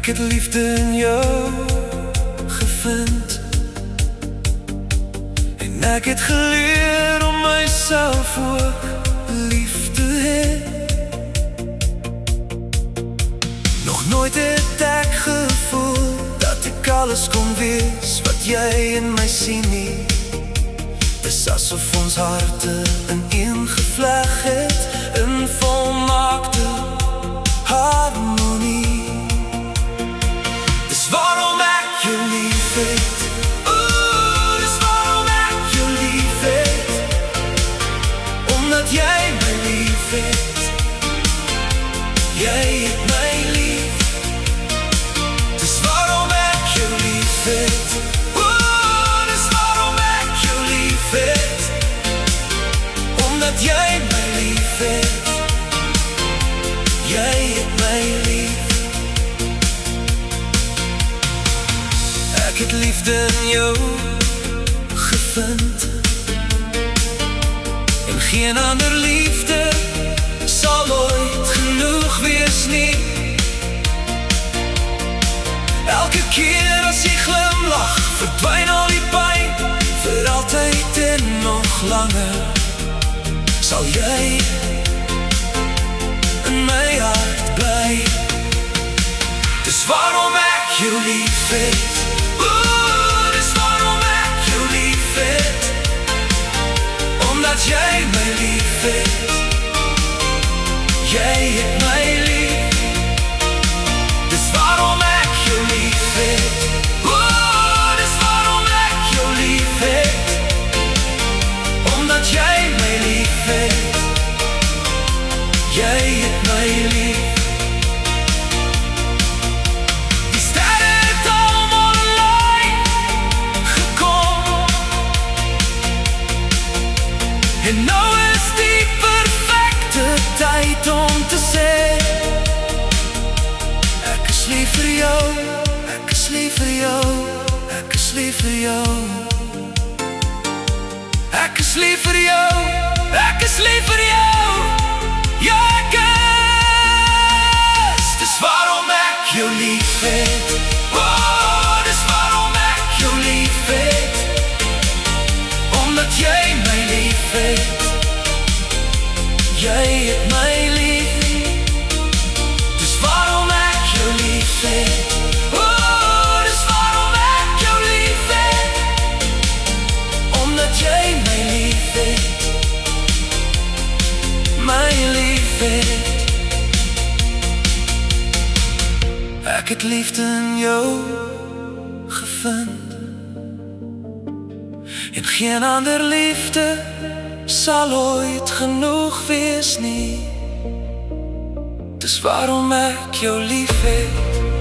Ek het liefde in jou gevind en ek het geleer om myself ook lief te hê. Nog nooit het ek gevoel dat ek alles kon wees wat jy in my sien nie. Dis asof ons harte ineengevleg het in volmaakte harmonie. Dis waarom ek jou lief het. Dis waarom ek jou lief het. Omdat jy my lief het. Jy het my lief. Dis waarom ek jou lief het. Dis waarom ek jou lief het. Omdat jy my lief het. Jy het my lief. Ek het liefde in jou gevind en geen ander liefde sal ooit genoeg wees nie. Elke keer as jy glimlach, verdwyn al die pyn. Vir altyd en nog langer sal jy in my hart bly. Dis waarom ek jou lief het. Dis waarom ek jou lief het. Omdat jy my lief het. Jy het my lief. Dis waarom ek jou lief het. Dis waarom ek jou lief het. Omdat jy my lief het. Jy het my lief. En nou is die perfecte tyd om te sê ek is lief vir jou, ek is lief vir jou, ek is lief vir jou. Ek is lief vir jou, ek is lief vir jou. Ja, ek is. Dis waarom ek jou lief het. Dis waarom ek jou lief het. Omdat jy my lief het. Jy het my lief. Dis waarom ek jou lief het. Dis waarom ek jou lief het. Omdat jy my lief het. My lief het. Ek het liefde in jou gevind en geen ander liefde sal ooit genoeg wees nie. Dis waarom ek jou lief het.